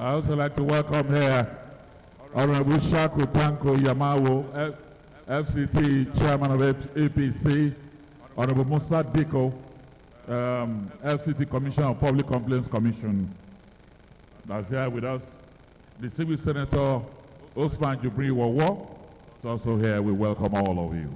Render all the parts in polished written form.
I also like to welcome here Honorable Shaku Tanko Yamawo, FCT Chairman of APC, Honorable Musa Diko, FCT Commissioner of Public Complaints Commission. That's here with us. The Civil Senator Osman Jubri Wawo is also here. We welcome all of you.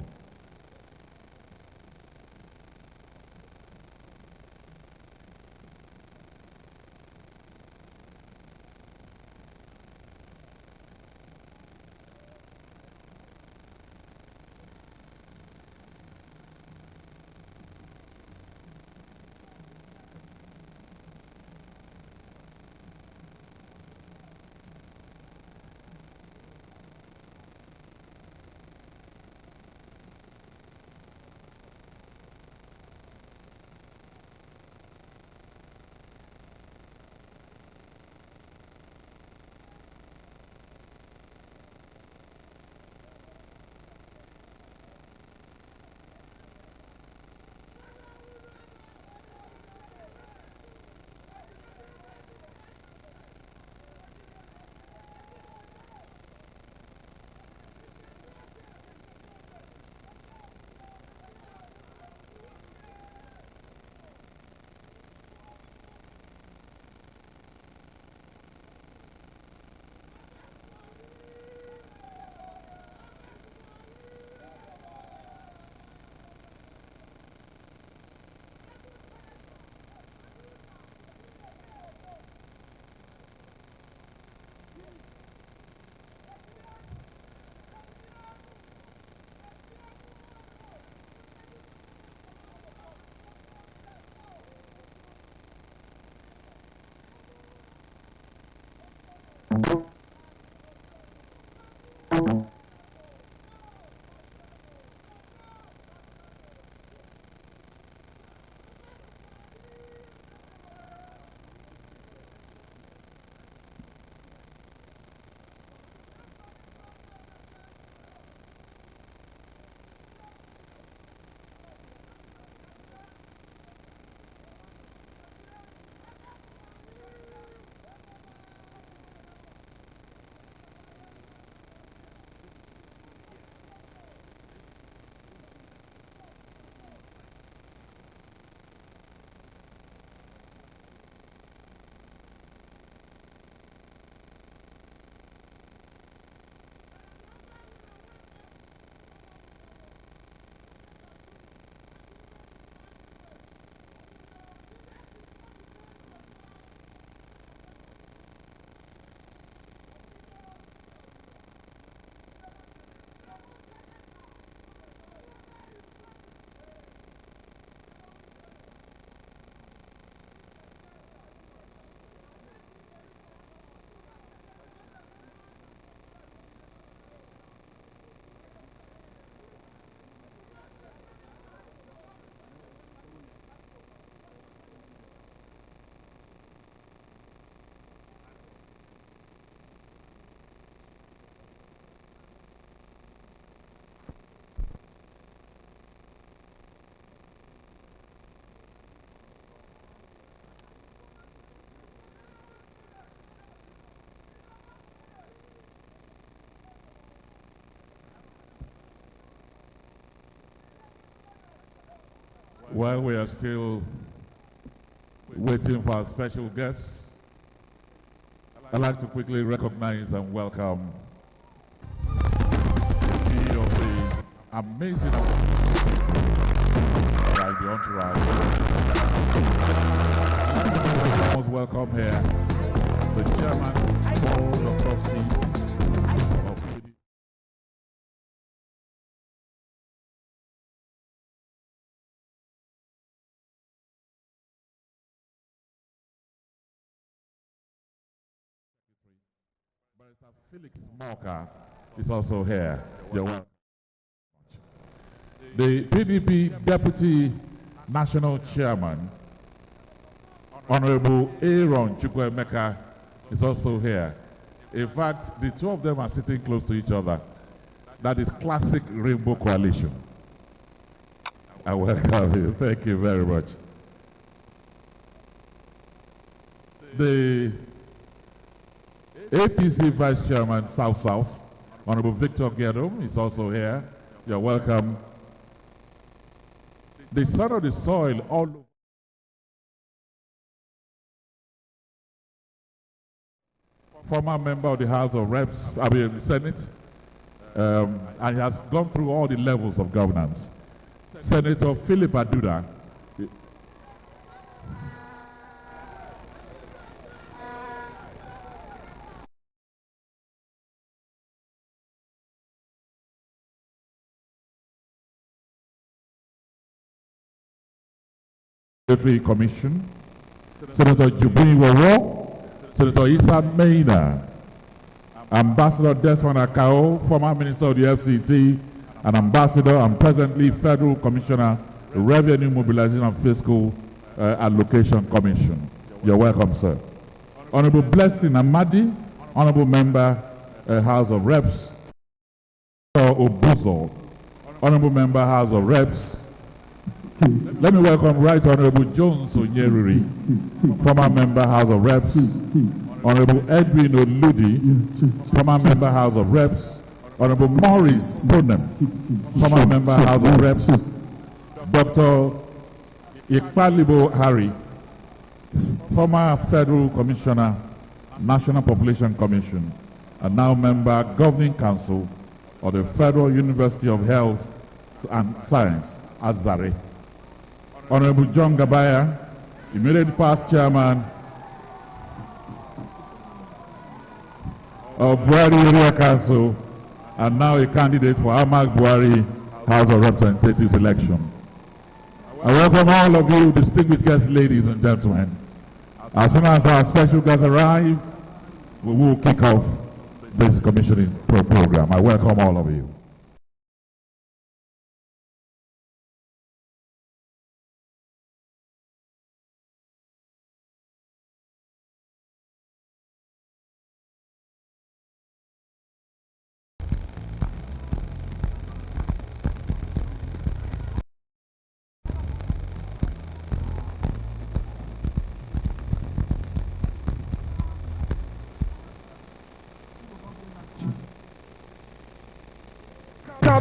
While we are still waiting for our special guests, I'd like to quickly recognize and welcome the CEO of the amazing the entourage. Most welcome here, the Chairman Board of Trustees of Felix Morka is also here. You're welcome. The PDP Deputy National Chairman, Honorable Aaron Chukwemeka, is also here. In fact, the two of them are sitting close to each other. That is classic Rainbow Coalition. I welcome you. Thank you very much. APC Vice Chairman, South South, Honorable Victor Gedum is also here. You're welcome. The son of the soil all over. Former member of the House of Reps, Senate, and he has gone through all the levels of governance. Senator Philip Aduda. Commission, Senator Jubri Wawo, Senator Issa Maina, Ambassador Desmond Akao, former Minister of the FCT, and Ambassador and presently Federal Commissioner, Revenue Mobilization and Fiscal Allocation Commission. You're welcome, sir. Honorable Blessing Amadi, Honorable Member, House of Reps, Obuzo, Honorable Member, House of Reps. Let me welcome Right Honorable Jones Onyeriri, former member, House of Reps. Honorable Edwin Oludi, former member, House of Reps. Honorable Maurice Bonem, former member, House of Reps. Dr. Ikpalibo Harry, former Federal Commissioner, National Population Commission, and now member, Governing Council of the Federal University of Health and Science, Azare. Honorable John Gabaya, immediate past chairman of Bwari Area Council, and now a candidate for Ahmad Bwari House of Representatives election. I welcome all of you, distinguished guests, ladies and gentlemen. As soon as our special guests arrive, we will kick off this commissioning program. I welcome all of you.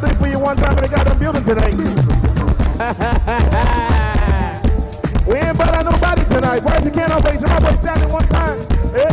This for you one time and they got them building tonight. We ain't bought out nobody tonight. Where's the can open? Somebody standing one time. Hey.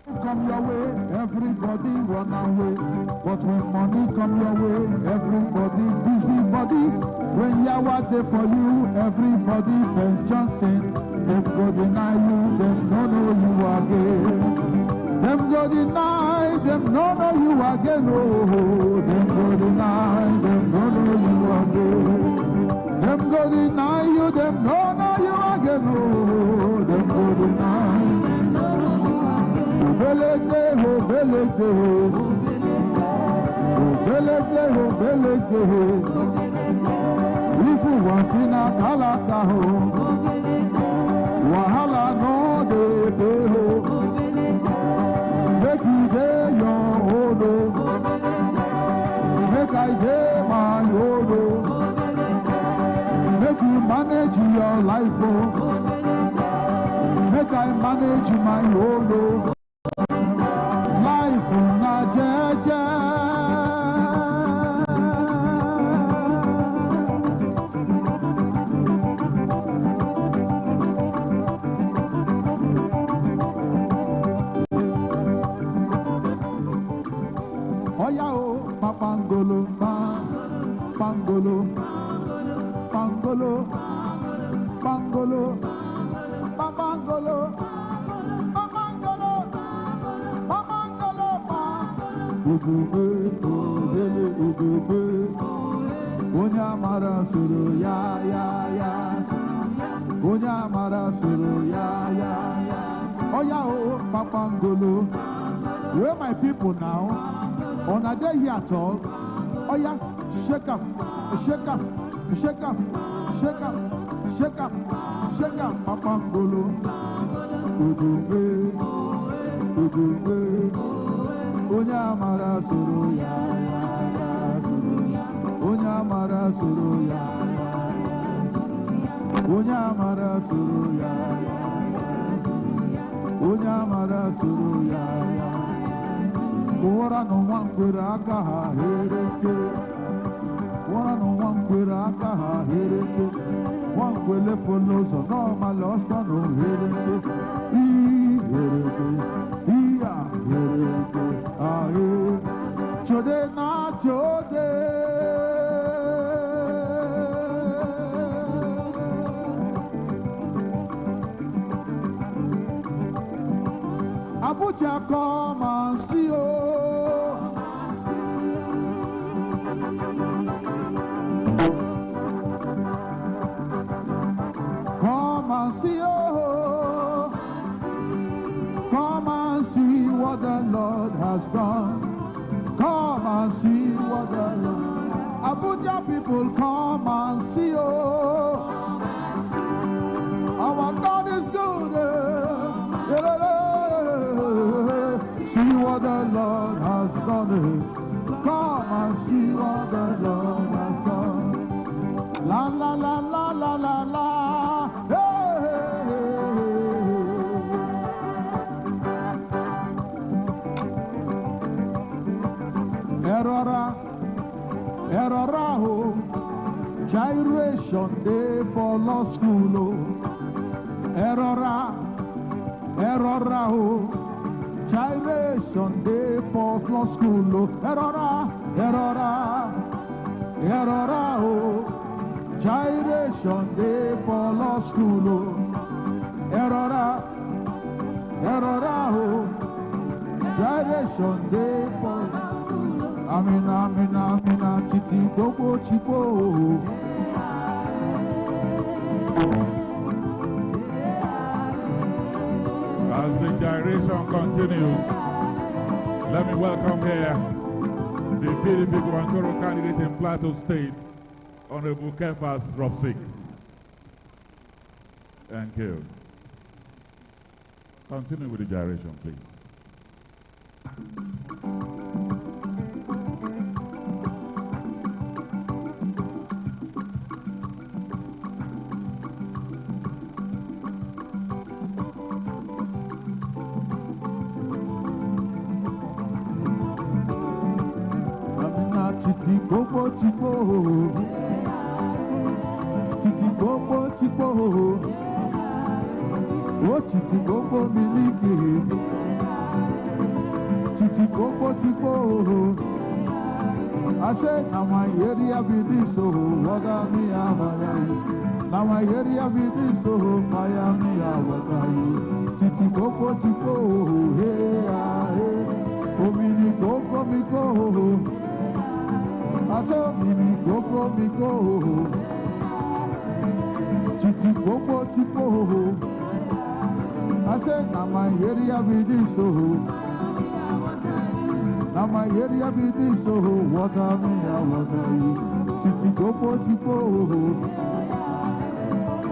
Come your way, everybody run away. But when money come your way, everybody busy body. When yawa dey for you, everybody Ben Johnson. Them go deny you, them no know you again. Them go deny, them no know you again. Oh, them go deny, them no know you again. Them go deny you, them no know you again. Oh, them go deny. Belete, oh belete, oh belete, oh belete. If you want in a talaka, wahala no de peho. Make you day your odo, make I day my odo. Make you manage your life, oh. Make I manage my odo. Life na jeje. Oya o, papangolo, pangolo, pangolo, pangolo, papangolo. Ugube, odele, ugube. Onya mara suru ya ya ya. Onya mara suru ya ya ya. Oya o, papangolo. Where my people now? On a day here at all. Oya, shake up, shake up, shake up, shake up, shake up, shake up, papangolo. Ugube, ugube. Onya mara suru ya ya ya suru ya. Onya mara suru ya ya ya suru ya. Onya mara suru ya ya ya suru ya. Onya mara suru ya ya. Ora no wangwera aka ha hereke. Ora no wangwera aka ha hereke. Wangwele folozo no malosa no hereke. Hereke. Hereke. Chode na chode. Abuja, come and see, oh. Come and see, oh. Come and see what the Lord has done. Come and see what the Lord. Abuja people, come and see, oh. Our God is good. See what the Lord has done. Come and see what the Lord has done. La la la la la la la. Hey, Errora, errora, oh. Gyration day for law school, oh. Errora, errora, oh. Gyration day for law school, oh. Errora, errora, Erora o, gyration day for law school o. Erora o, gyration day for law school o. Amina, titi gbogbo chipo o. As the gyration continues, let me welcome here the PDP gubernatorial candidate in Plateau State, Honorable Kefas Ropsik. Thank you. Continue with the gyration, please. Titi gbogbo tipo, titi gbogbo tipo, oh titi gbogbo miliki, titi gbogbo tipo. I said, now my area be this, so water me fire. Now my area be this, so fire me water you. Titi gbogbo tipo, hey, oh mini gbogbo mi go. I saw me go, titi gbogbo tipo. I said, now my area be this, so. Now my area be this, so. Water me, water you. Titi gbogbo tipo.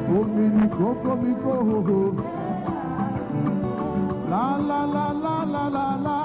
Oh, me go. La la la la la la la.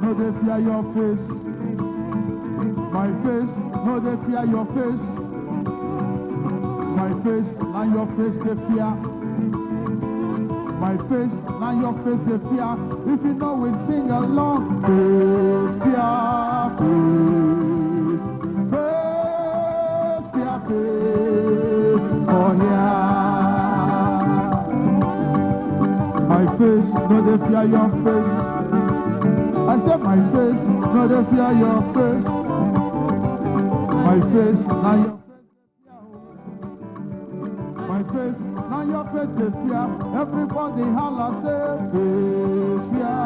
No they fear your face. My face, no they fear your face. My face, now your face they fear. My face, now your face they fear. If you know it, sing along. Face, fear, face, fear, face. Oh yeah. My face, no they fear your face. I said my face, no they fear your face. My face, now your face they fear. My face, now your face they fear. Everybody holla say face fear.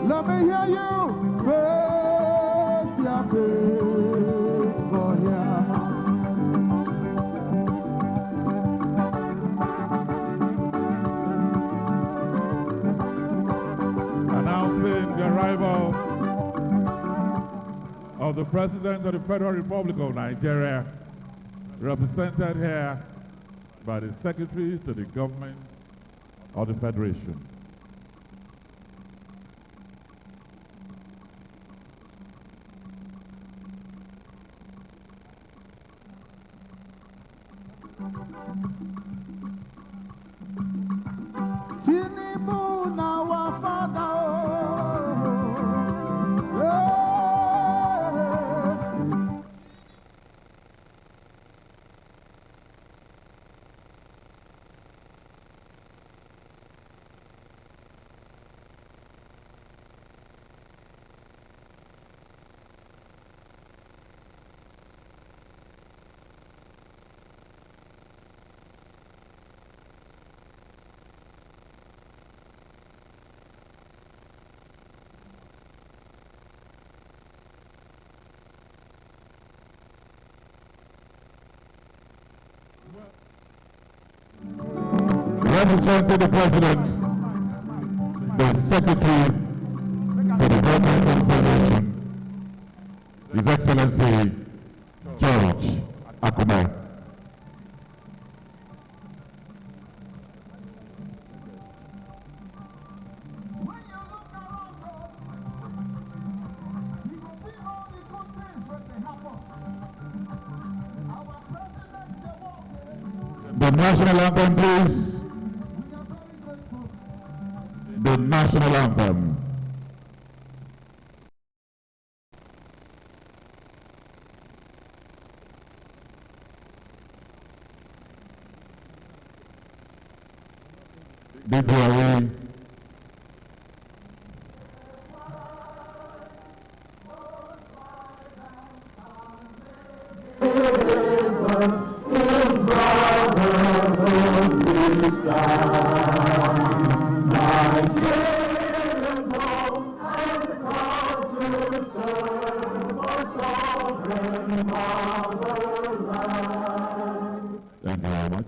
Let me hear you. Face fear, face for here. Announcing the arrival of the President of the Federal Republic of Nigeria, represented here by the Secretary to the Government of the Federation. Tinubu na our father. representing the President, the Secretary to the Government of the Federation, His Excellency George Akume. The national anthem, please. The national anthem. Bwari. Thank you very much.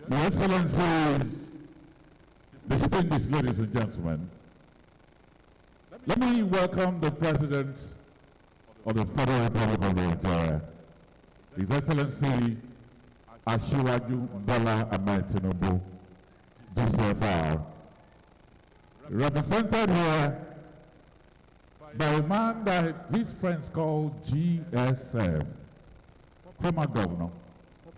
Your Excellencies, distinguished ladies and gentlemen, let me welcome the President of the Federal Republic of Nigeria, His Excellency Asiwaju Bola Ahmed Tinubu, GCFR, represented here by a man that his friends call GSM, former governor,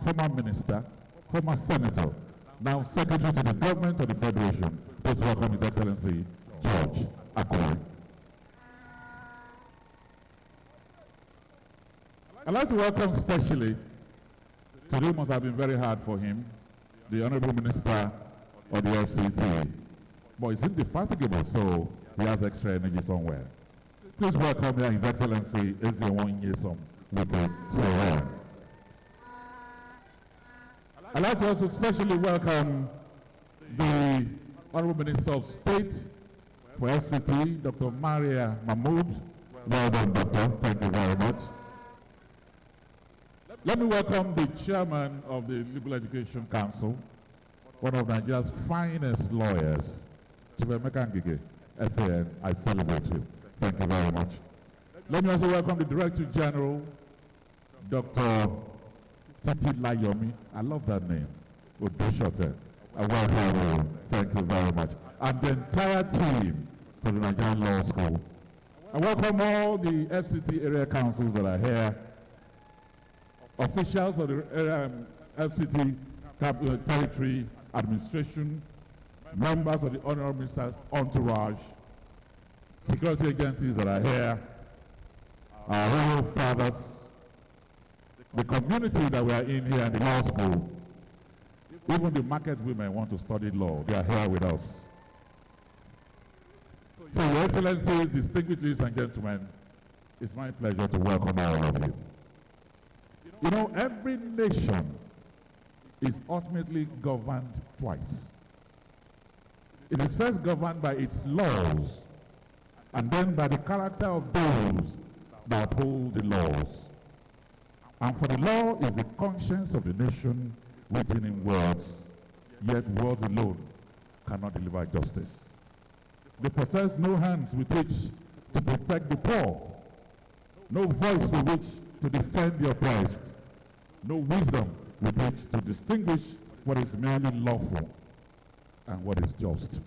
former minister, former senator, now Secretary to the Government of the Federation. Please welcome His Excellency George Akume. I'd like to welcome specially, today must have been very hard for him, the Honorable Minister of the FCT. But he's indefatigable, so he has extra energy somewhere. Please welcome His Excellency Ezeon Nyesom Wike Sowore. I'd like to also specially welcome the Honorable Minister of State for FCT, Dr. Maria Mahmood. Well done, Doctor. Thank you very much. Let me welcome the Chairman of the Legal Education Council, one of Nigeria's finest lawyers, Chief Emeka Ngige, SAN. I celebrate you. Thank you very much. Let me also welcome the Director General, Dr. Titi Layomi. I love that name. Udoshote. I welcome you. Thank you very much. And the entire team from the Nigerian Law School. I welcome all the FCT area councils that are here, officials of the FCT territory administration, members of the Honorable Minister's entourage, security agencies that are here, our royal fathers, the community that we are in here in the law school, even the market women want to study law, they are here with us. So, Your Excellencies, distinguished ladies and gentlemen, it's my pleasure to welcome all of you. You know, every nation is ultimately governed twice. It is first governed by its laws, and then by the character of those that uphold the laws. And for the law is the conscience of the nation written in words, yet words alone cannot deliver justice. They possess no hands with which to protect the poor, no voice with which to defend the oppressed, no wisdom with which to distinguish what is merely lawful and what is just.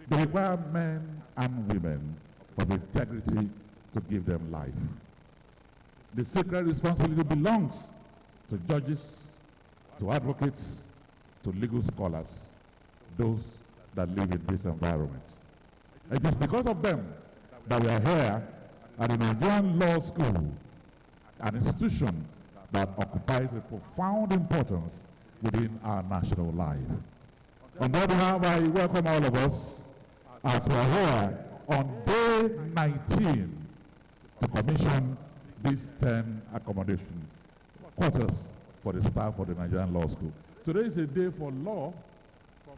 They require men and women of integrity to give them life. The sacred responsibility belongs to judges, to advocates, to legal scholars, those that live in this environment. It is because of them that we are here at the Nigerian Law School, an institution that occupies a profound importance within our national life. On that behalf, I welcome all of us as we are here on day 19 to commission these 10 accommodation quarters for the staff of the Nigerian Law School. Today is a day for law,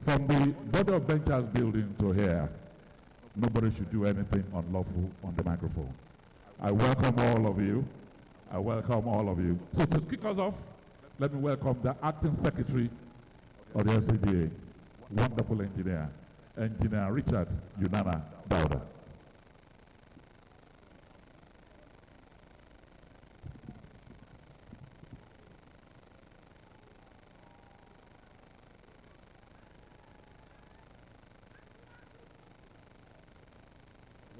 from the Board of Benchers building to here. Nobody should do anything unlawful on the microphone. I welcome all of you. I welcome all of you. So to kick us off, let me welcome the Acting Secretary of the FCDA, wonderful engineer, Engineer Richard Yunana Dauda.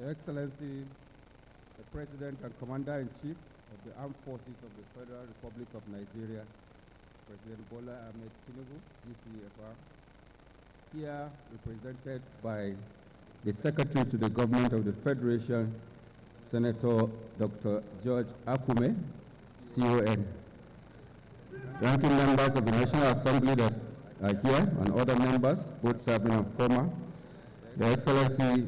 Your Excellency, the President and Commander-in-Chief of the Armed Forces of the Federal Republic of Nigeria, President Bola Ahmed Tinubu, GCFR, here represented by the Secretary to the Government of the Federation, Senator Dr. George Akume, CON, ranking members of the National Assembly that are here, and other members, both serving and former, Your Excellency,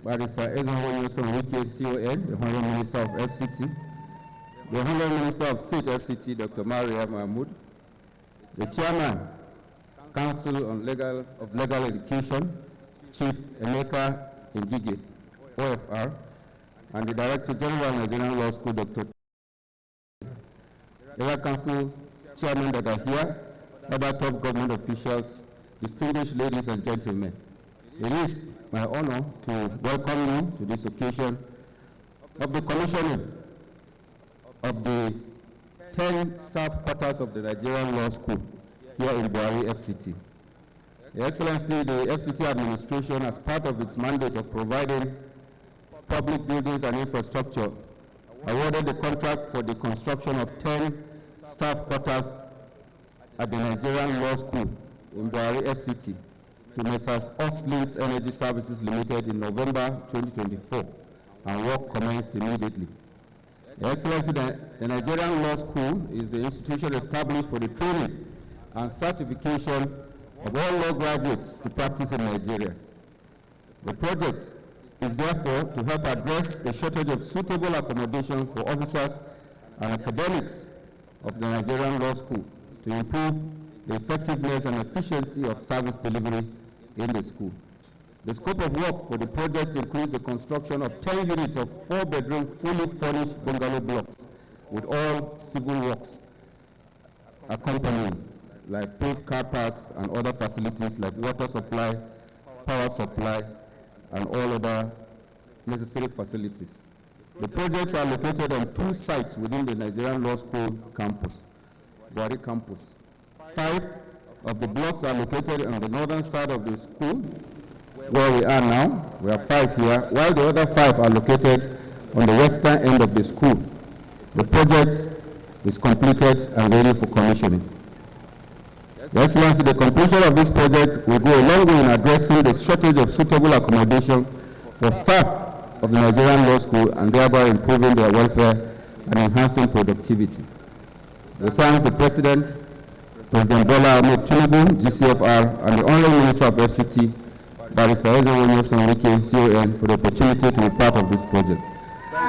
Barrister Ezenwo Yoson Wike, CON, the Honorable Minister of FCT, the Honorable Minister of State FCT, Dr. Maria Mahmoud, the Chairman, Council on Legal Education, Chief Emeka Ngige, OFR, and the Director General of Nigerian Law School, Dr. Legal Council Chairmen that are here, other top government officials, distinguished ladies and gentlemen. It is my honor to welcome you to this occasion of the commissioning of the 10 staff quarters of the Nigerian Law School here in Bwari, FCT. Your Excellency, the FCT administration, as part of its mandate of providing public buildings and infrastructure, awarded the contract for the construction of 10 staff quarters at the Nigerian Law School in Bwari, FCT, to Messrs. Ostlinks Energy Services Limited in November 2024, and work commenced immediately. Your Excellency, the Nigerian Law School is the institution established for the training and certification of all law graduates to practice in Nigeria. The project is therefore to help address the shortage of suitable accommodation for officers and academics of the Nigerian Law School to improve the effectiveness and efficiency of service delivery in the school. The scope of work for the project includes the construction of 10 units of 4-bedroom, fully furnished bungalow blocks with all civil works accompanying, like paved car parks and other facilities like water supply, power supply, and all other necessary facilities. The projects are located on 2 sites within the Nigerian Law School campus, Bwari campus. 5 of the blocks are located on the northern side of the school, where we are now. We have 5 here, while the other 5 are located on the western end of the school. The project is completed and ready for commissioning. Your Excellency, the completion of this project will go a long way in addressing the shortage of suitable accommodation for staff of the Nigerian Law School and thereby improving their welfare and enhancing productivity. We thank the President, President Bola Ahmed Tinubu, GCFR, and the Honorable Minister of FCT, Barrister Ezenwo Yoson Wike, CON, for the opportunity to be part of this project.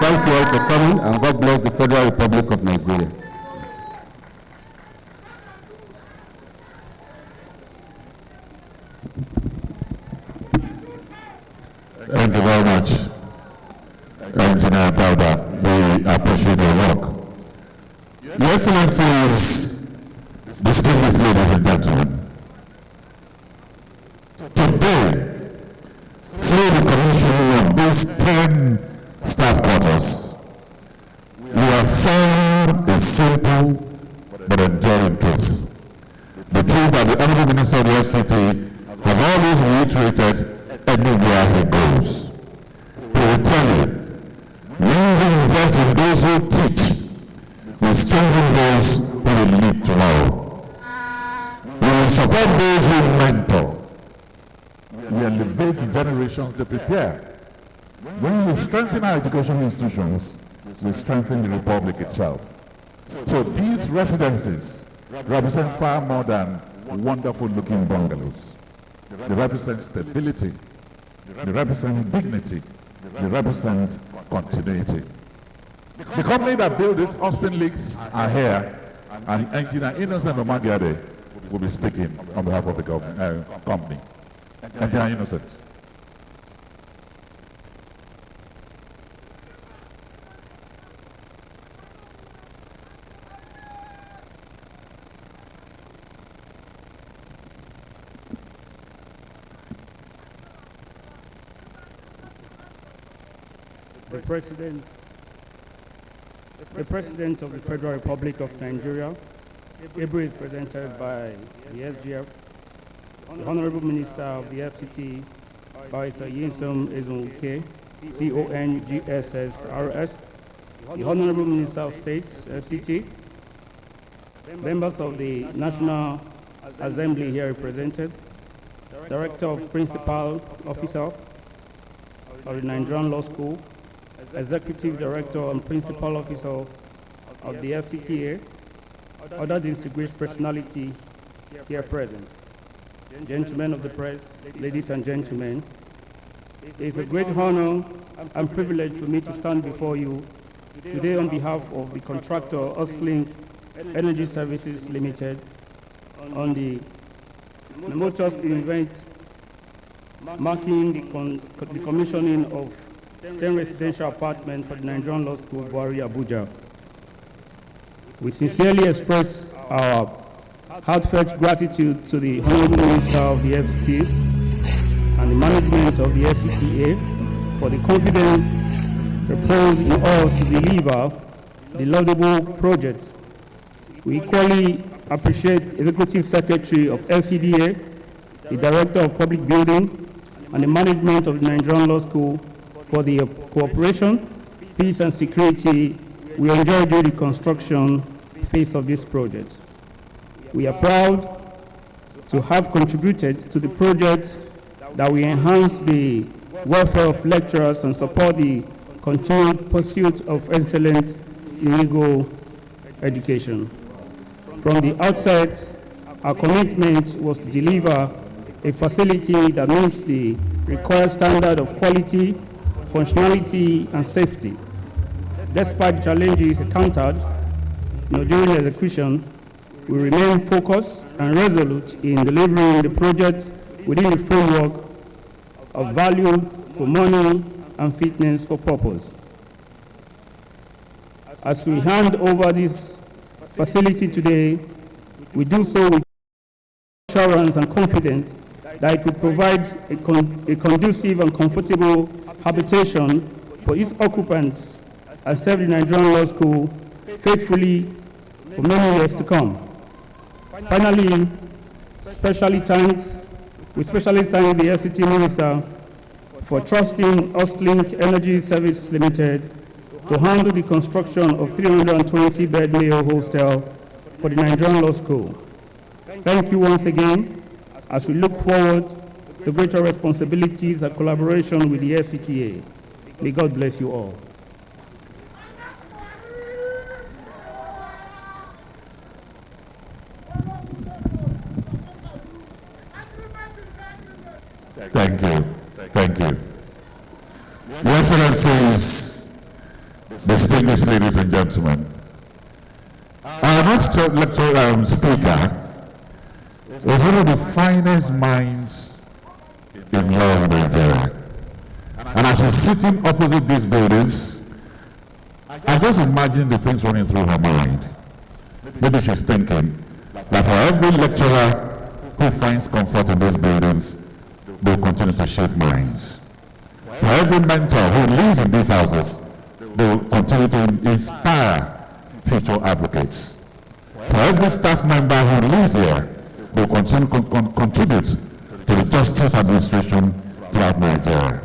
Thank you all for coming, and God bless the Federal Republic of Nigeria. Thank you very much, Engineer Dauda. We appreciate your work. Your Excellencies, distinguished ladies and gentlemen, today, through the commissioning of these 10 staff quarters, we have found a simple but enduring truth. The truth that the Honorable Minister of the FCT has always reiterated anywhere he goes. He will tell you, when we invest in those who teach, we strengthen those who will lead tomorrow. We will support those who mentor. We elevate generations to prepare. When we strengthen our educational institutions, we strengthen the Republic itself. So these residences represent far more than wonderful looking bungalows. They represent stability. They represent dignity. They represent continuity. The company that built it, Austin Leaks, are here, and Engineer Innocent Omagiade will be speaking on behalf of the company. Engineer Innocent. the President of the Federal Republic of Nigeria, ably represented by the SGF, the Honorable Minister of the FCT, Barrister Yinsom Ezonwuke, CONGSSRS, the Honorable Minister of States, FCT, members of the National Assembly here represented, Director of Principal Officer of the Nigerian Law School, Executive Director and Principal Officer of the FCTA, other distinguished personality here present. Gentlemen of the press, ladies and gentlemen, it is a great honor and privilege for me to stand before you today on behalf of the contractor Ostlink Energy Services Limited on the momentous event marking the commissioning of 10 residential apartments for the Nigerian Law School, Bwari, Abuja. We sincerely express our heartfelt gratitude to the Honorable Minister of the FCT and the management of the FCTA for the confidence reposed in us to deliver the laudable project. We equally appreciate Executive Secretary of FCDA, the Director of Public Building, and the management of the Nigerian Law School for the cooperation, peace, and security we enjoy during the construction phase of this project. We are proud to have contributed to the project that will enhance the welfare of lecturers and support the continued pursuit of excellence in legal education. From the outset, our commitment was to deliver a facility that meets the required standard of quality, functionality, and safety. Despite challenges encountered during the execution, we remain focused and resolute in delivering the project within the framework of value for money and fitness for purpose. As we hand over this facility today, we do so with assurance and confidence that it will provide a conducive and comfortable habitation for its occupants and serve the Nigerian Law School faithfully for many years to come. Finally, we especially thank the FCT Minister for trusting Ostlink Energy Service Limited to handle the construction of 320-bed male hostel for the Nigerian Law School. Thank you once again as we look forward to greater responsibilities and collaboration with the FCTA. May God bless you all. Thank you. Thank you. Your Excellencies, distinguished ladies and gentlemen, our next lecturer speaker was one of the finest minds in law in Nigeria. And as she's sitting opposite these buildings, I just imagine the things running through her mind. Maybe she's thinking that for every lecturer who finds comfort in these buildings, they will continue to shape minds. For every mentor who lives in these houses, they will continue to inspire future advocates. For every staff member who lives here, they will continue to contribute to the justice administration throughout Nigeria.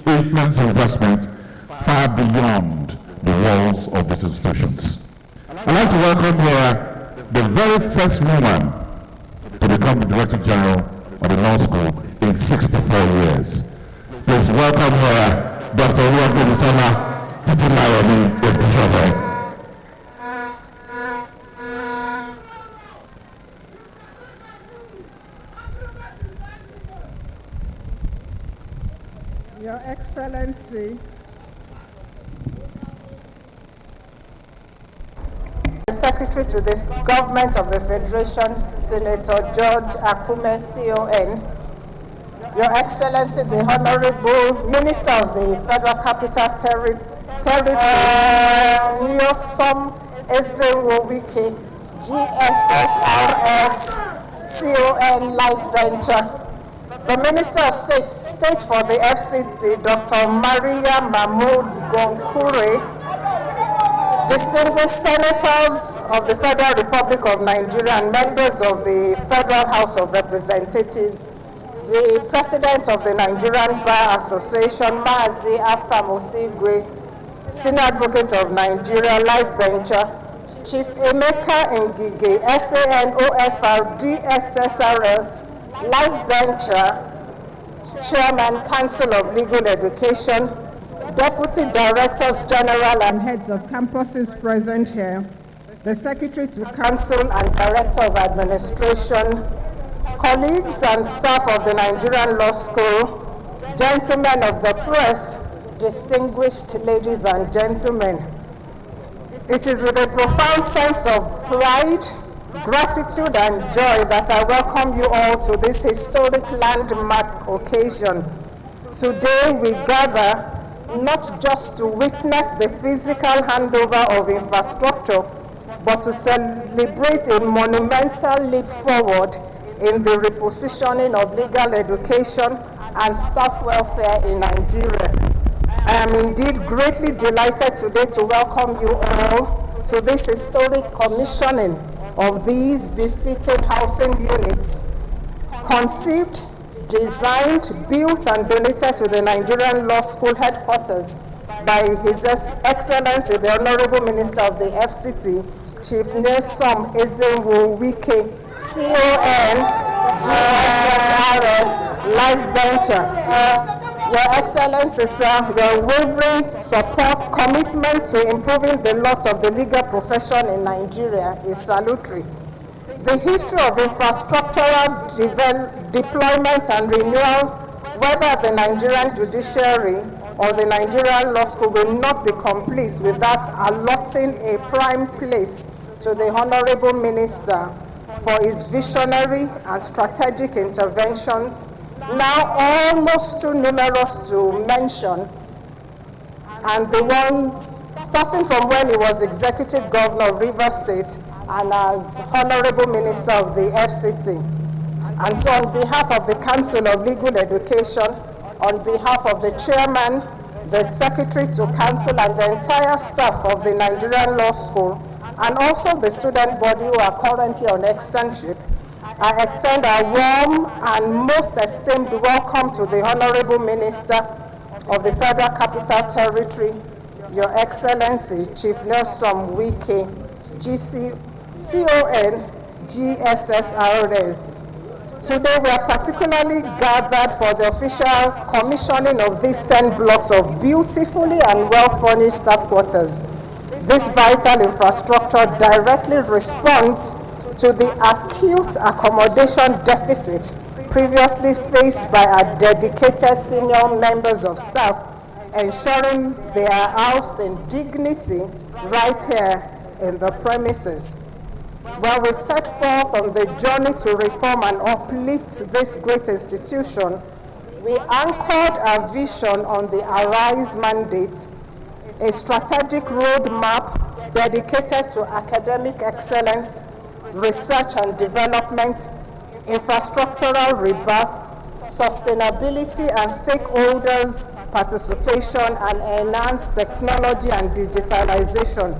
Influence investment far beyond the walls of these institutions. I'd like to welcome here the very first woman to become the Director General of the Law School in 64 years. Please welcome her, Dr. Oluwagbemi Titilayomi Ogunjobe. Your Excellency, the Secretary to the Government of the Federation, Senator George Akume, CON, Your Excellency, the Honorable Minister of the Federal Capital Territory, Nyosom Ezewowike, GSSRS, CON Life Venture, The Minister of State for the FCT, Dr. Maria Mahmood Gonkure, distinguished senators of the Federal Republic of Nigeria and members of the Federal House of Representatives, the President of the Nigerian Bar Association, Maazi Afam Osigwe, Senior Advocate of Nigeria, Life Bencher, Chief Emeka Ngige, SAN OFR DSSRS, Life Bencher, Chairman, Council of Legal Education, Deputy Directors General and heads of campuses present here, the Secretary to Council and Director of Administration, colleagues and staff of the Nigerian Law School, gentlemen of the press, distinguished ladies and gentlemen. It is with a profound sense of pride, gratitude and joy that I welcome you all to this historic landmark occasion. Today we gather not just to witness the physical handover of infrastructure, but to celebrate a monumental leap forward in the repositioning of legal education and staff welfare in Nigeria. I am indeed greatly delighted today to welcome you all to this historic commissioning of these befitting housing units, conceived, designed, built, and donated to the Nigerian Law School headquarters by His Excellency, the Honorable Minister of the FCT, Chief Nyesom Ezenwo Wike, CON, GSSRS, Life Venture. Your Excellency, sir, your unwavering support, commitment to improving the lot of the legal profession in Nigeria is salutary. The history of infrastructural deployment and renewal, whether the Nigerian judiciary or the Nigerian Law School, will not be complete without allotting a prime place to the Honorable Minister for his visionary and strategic interventions, now almost too numerous to mention, and the ones starting from when he was Executive Governor of Rivers State and as Honorable Minister of the FCT. And so on behalf of the Council of Legal Education, on behalf of the Chairman, the Secretary to Council, and the entire staff of the Nigerian Law School, and also the student body who are currently on externship, I extend a warm and most esteemed welcome to the Honorable Minister of the Federal Capital Territory, Your Excellency, Chief Nyesom Wike, CON, GSSRS. Today we are particularly gathered for the official commissioning of these 10 blocks of beautifully and well-furnished staff quarters. This vital infrastructure directly responds to the acute accommodation deficit previously faced by our dedicated senior members of staff, ensuring they are housed in dignity right here in the premises. While we set forth on the journey to reform and uplift this great institution, we anchored our vision on the ARISE mandate, a strategic roadmap dedicated to academic excellence, research and development, infrastructural rebirth, sustainability and stakeholders' participation, and enhanced technology and digitalization.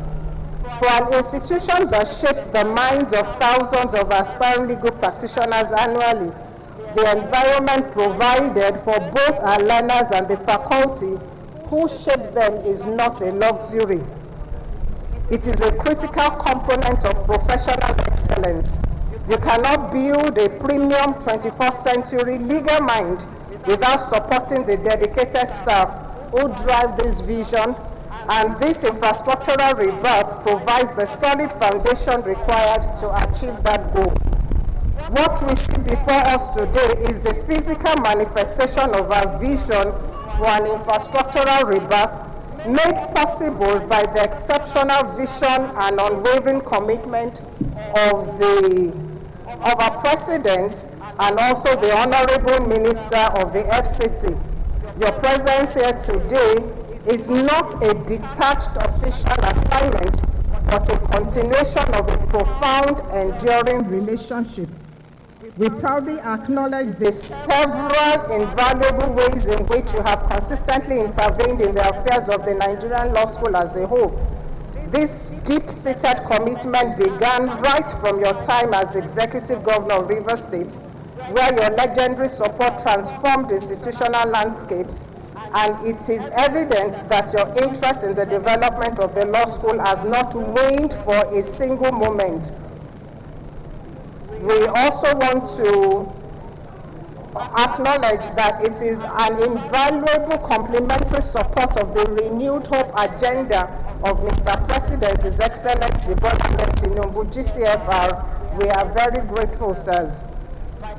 For an institution that shapes the minds of thousands of aspiring legal practitioners annually, the environment provided for both our learners and the faculty who shape them is not a luxury. It is a critical component of professional excellence. You cannot build a premium 21st century legal mind without supporting the dedicated staff who drive this vision, and this infrastructural rebirth provides the solid foundation required to achieve that goal. What we see before us today is the physical manifestation of our vision for an infrastructural rebirth, made possible by the exceptional vision and unwavering commitment of our President and also the Honorable Minister of the FCT. Your presence here today is not a detached official assignment, but a continuation of a profound, enduring relationship We proudly acknowledge the several invaluable ways in which you have consistently intervened in the affairs of the Nigerian law school as a whole. This deep-seated commitment began right from your time as Executive Governor of Rivers State, where your legendary support transformed institutional landscapes, and it is evident that your interest in the development of the law school has not waned for a single moment. We also want to acknowledge that it is an invaluable complementary support of the renewed hope agenda of Mr. President, His Excellency Bwari Tinubu, GCFR. We are very grateful, sirs.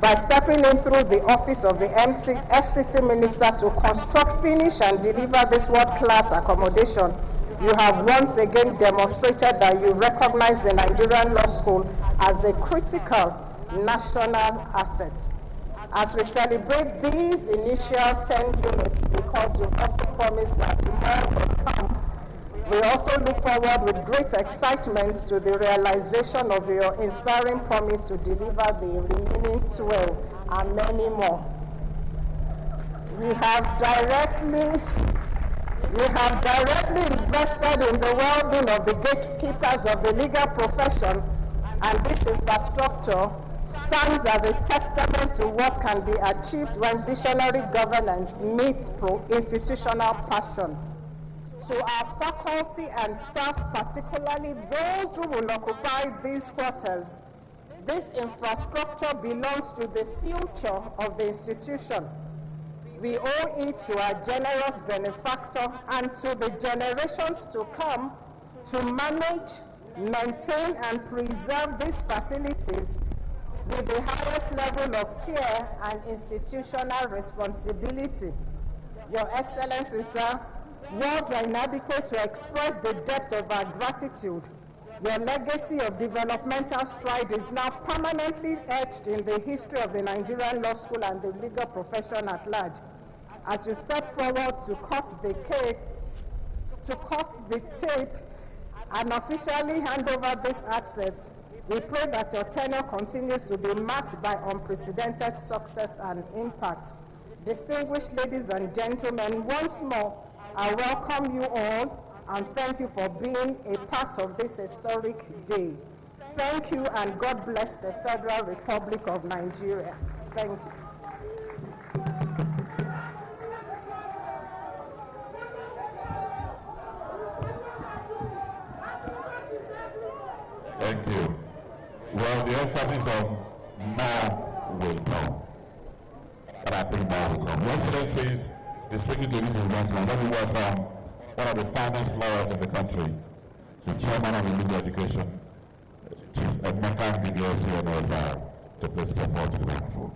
By stepping in through the office of the FCT Minister to construct, finish, and deliver this world-class accommodation, you have once again demonstrated that you recognize the Nigerian Law School as a critical national asset. As we celebrate these initial 10 units, because you've also promised that more will come, we also look forward with great excitement to the realization of your inspiring promise to deliver the remaining 12 and many more. You have directly invested in the well-being of the gatekeepers of the legal profession, and this infrastructure stands as a testament to what can be achieved when visionary governance meets institutional passion. To our faculty and staff, particularly those who will occupy these quarters, this infrastructure belongs to the future of the institution. We owe it to our generous benefactor and to the generations to come to manage, maintain, and preserve these facilities with the highest level of care and institutional responsibility. Your Excellency, sir, words are inadequate to express the depth of our gratitude. Your legacy of developmental stride is now permanently etched in the history of the Nigerian Law School and the legal profession at large. As you step forward to cut the tape and officially hand over these assets, we pray that your tenure continues to be marked by unprecedented success and impact. Distinguished ladies and gentlemen, once more, I welcome you all and thank you for being a part of this historic day. Thank you, and God bless the Federal Republic of Nigeria. Thank you. Thank you. Well, the emphasis on more will come. And I think more will come. Your Excellencies, distinguished ladies and gentlemen, let me welcome one of the finest lawyers in the country, the Chairman of the Legal Education, Chief Emeka Ngigesi NOFR, to please step forward to the microphone.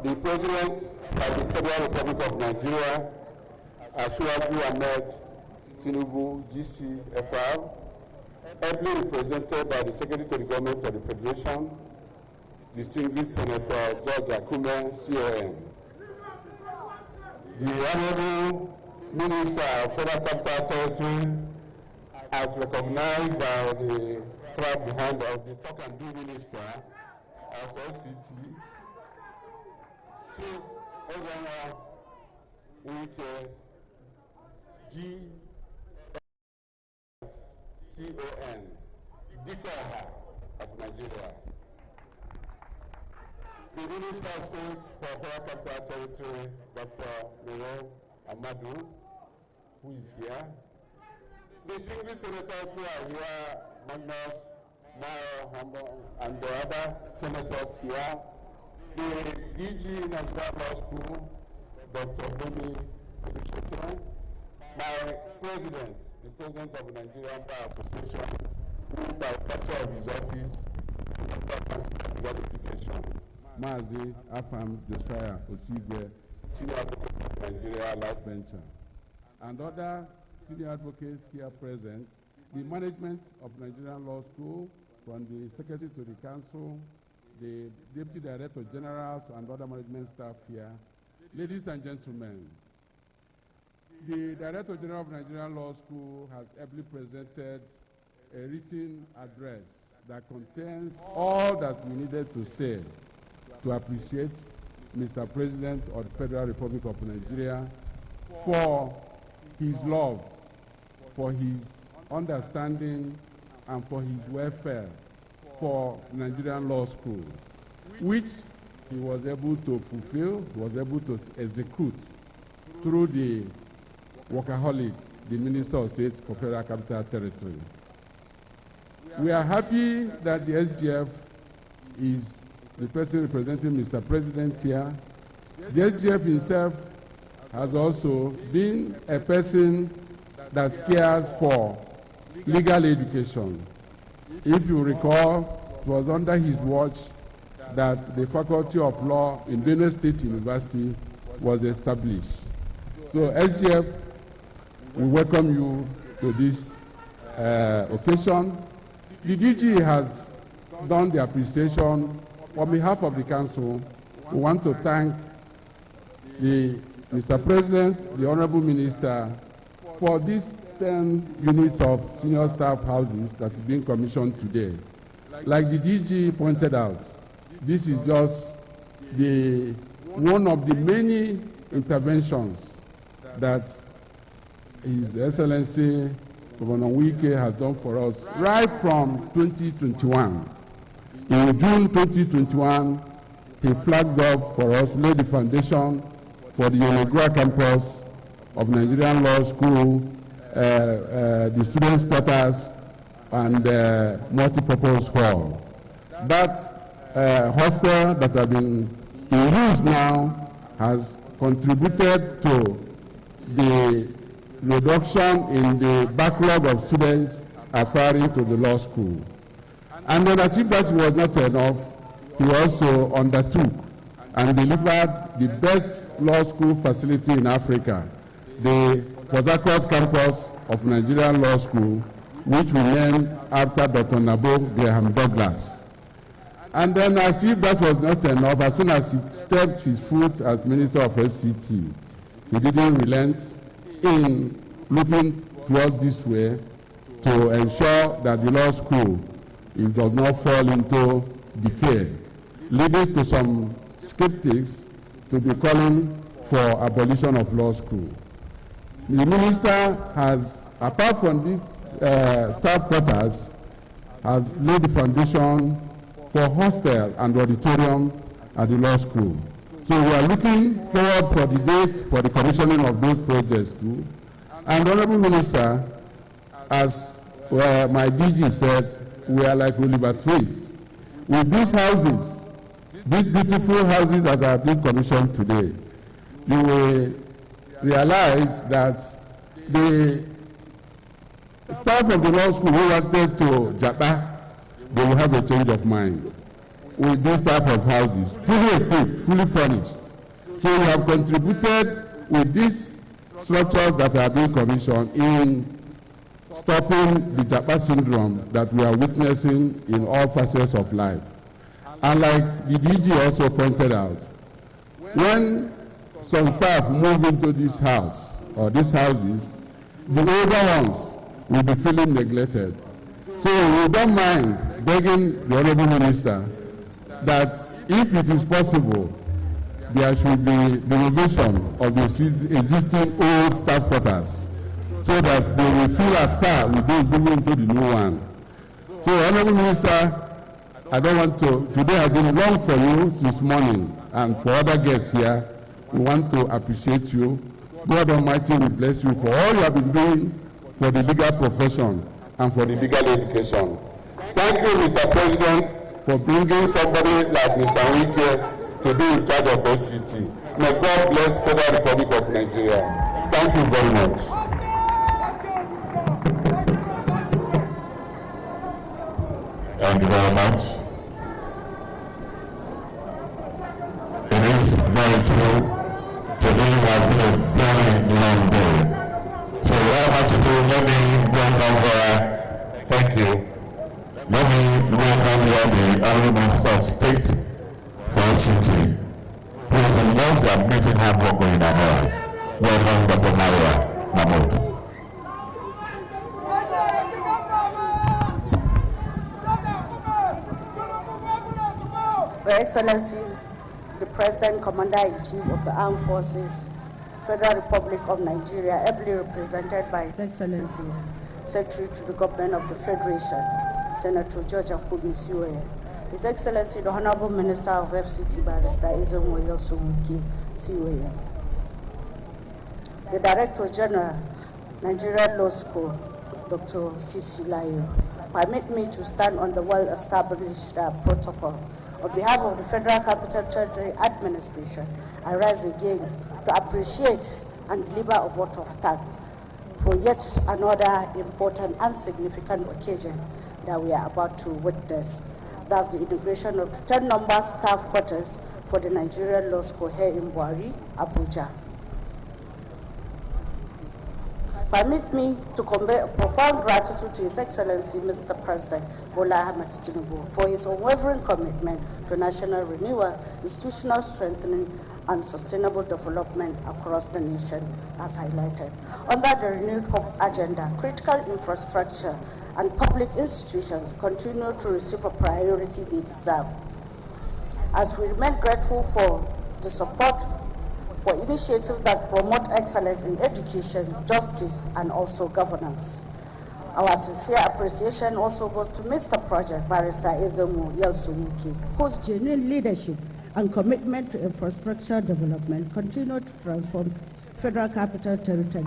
The President of the Federal Republic of Nigeria, Asiwaju Ahmed Tinubu, GCFR, ably represented by the Secretary to the Government of the Federation, distinguished Senator George Akume, CON. The Honorable Minister of Federal Capital Territory, as recognized by the crowd behind of the Talk and Do Minister of FCT, Chief Ozawa Wike, GCON, Dikoha of Nigeria. The Minister of State for Federal Capital Territory, Dr. Mero Amadou, who is here. The distinguished senators who are here, Magnus, Mao, Hambo, and the other senators here. The DG Nigerian Law School, Dr. Bwari, my president, the president of the Nigerian Bar Association, who by virtue of his office, education, Mazi Afam Josiah Osigwe, senior advocate of Nigeria Life Venture, and other senior advocates here present, the management of Nigerian Law School, from the Secretary to the Council, the Deputy Director Generals and other management staff here, ladies and gentlemen, the Director General of Nigerian Law School has ably presented a written address that contains all that we needed to say to appreciate Mr. President of the Federal Republic of Nigeria for his love, for his understanding, and for his welfare for Nigerian Law School, which he was able to fulfill, was able to execute through the workaholic, the Minister of State for Federal Capital Territory. We are happy that the SGF is the person representing Mr. President here. The SGF himself has also been a person that cares for legal education. If you recall, it was under his watch that the Faculty of Law in Benue State University was established. So SGF, we welcome you to this occasion. The DG has done the appreciation. On behalf of the Council, we want to thank Mr. President, the Honorable Minister, for these 10 units of senior staff houses that are being commissioned today. Like the DG pointed out, this is just one of the many interventions that His Excellency Governor Wike has done for us right from 2021. In June 2021, he flagged off for us, laid the foundation for the Yonagua campus of Nigerian Law School, the students' quarters, and multi-purpose hall. That hostel that has been in use now has contributed to the reduction in the backlog of students aspiring to the law school. And then, as if that was not enough, he also undertook and delivered the best law school facility in Africa, the Port Harcourt campus of Nigerian Law School, which we named after Dr. Nabo Graham Douglas. And then, as if that was not enough, as soon as he stepped his foot as Minister of FCT, he didn't relent in looking towards this way to ensure that the law school does not fall into decay, leading to some skeptics to be calling for abolition of law school. The minister has, apart from these staff quarters, has laid the foundation for hostel and auditorium at the law school. So we are looking forward for the dates for the commissioning of those projects too. And Honorable Minister, as my DG said, we are like Oliver Twist. With these houses, these beautiful houses that are being commissioned today, you will realize that the staff of the law school who wanted to Japa, they will have a change of mind with this type of houses, fully equipped, fully furnished. So we have contributed with these structures that are being commissioned in stopping the Japa syndrome that we are witnessing in all facets of life. And like the DG also pointed out, when some staff move into this house or these houses, the older ones will be feeling neglected. So we don't mind begging the Honorable Minister that if it is possible, there should be the renovation of the existing old staff quarters so that they will feel at par with those moving into the new one. So, Honorable Minister, I don't want to, today has been long for you since morning, and for other guests here, we want to appreciate you. God Almighty will bless you for all you have been doing for the legal profession and for the legal education. Thank you, Mr. President, for bringing somebody like Mr. Wike to be in charge of FCT. May God bless Federal Republic of Nigeria. Thank you very much. Thank you very much. It is very true. Today has been a very long day. So without much ado, let me welcome Bwari. Thank you. Let me welcome here the Honorable Minister of State for FCT, who has announced the amazing hard work going on here. Welcome, Dr. Maria Mahmoud. Your Excellency, the President, Commander-in-Chief of the Armed Forces, Federal Republic of Nigeria, ably represented by His Excellency, Secretary to the Government of the Federation, Senator George Akume, His Excellency, the Honorable Minister of FCT, Barrister Ezenwoye Sumuki, COA, the Director General, Nigerian Law School, Dr. Titi Layo. Permit me to stand on the well-established protocol. On behalf of the Federal Capital Territory Administration, I rise again to appreciate and deliver a vote of thanks for yet another important and significant occasion that we are about to witness. That's the inauguration of the 10-number staff quarters for the Nigerian Law School here in Bwari, Abuja. Permit me to convey a profound gratitude to His Excellency, Mr. President Bola Ahmed Tinubu, for his unwavering commitment to national renewal, institutional strengthening, and sustainable development across the nation, as highlighted. Under the renewed hope agenda, critical infrastructure and public institutions continue to receive a priority they deserve. As we remain grateful for the support for initiatives that promote excellence in education, justice, and also governance. Our sincere appreciation also goes to Mr. Project Barrister Ezenwoye Sumuki, whose genuine leadership and commitment to infrastructure development continue to transform Federal Capital Territory.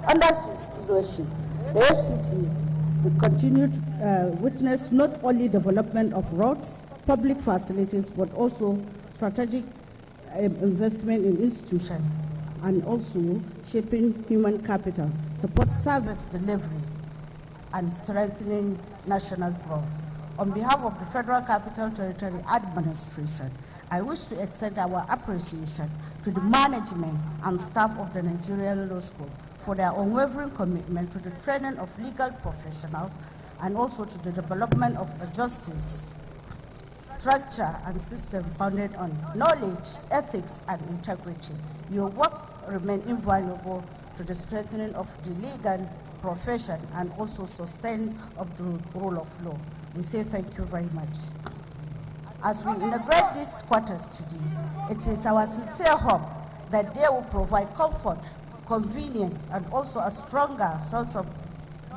Under his leadership, the FCT will continue to witness not only development of roads, public facilities, but also strategic investment in institutions, and also shaping human capital, support service delivery, and strengthening national growth. On behalf of the Federal Capital Territory Administration, I wish to extend our appreciation to the management and staff of the Nigerian Law School for their unwavering commitment to the training of legal professionals and also to the development of a justice structure and system founded on knowledge, ethics, and integrity. Your works remain invaluable to the strengthening of the legal profession and also sustain of the rule of law. We say thank you very much. As we integrate these quarters today, it is our sincere hope that they will provide comfort, convenience, and also a stronger sense of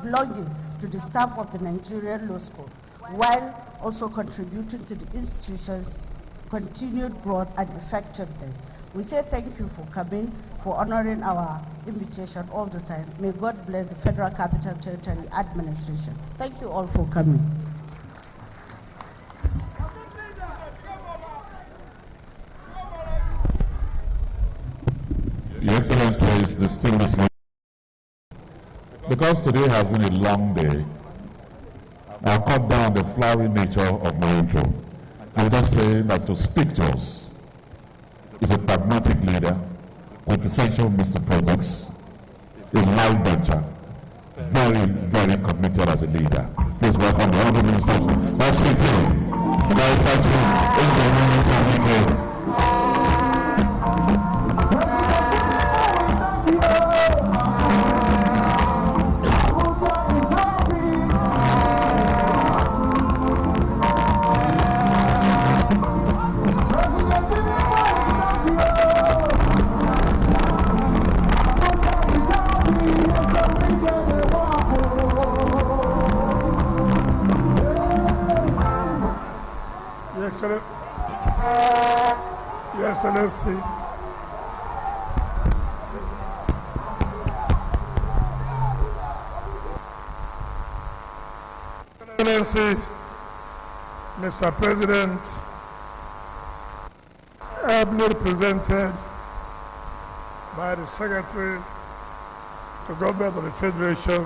belonging to the staff of the Nigerian Law School, while also contributing to the institution's continued growth and effectiveness. We say thank you for coming, for honoring our invitation all the time. May God bless the Federal Capital Territory Administration. Thank you all for coming. Your Excellency is distinguished. Because today has been a long day, I'll cut down the flowery nature of my intro. I'll just say that to speak to us is a pragmatic leader, quintessential Mr. Products, a life venture, very, very committed as a leader. Please welcome the Honorable Minister of FCT, Barrister Chief Engineer. Your Excellency, Mr. President, ably represented by the Secretary to Government of the Federation,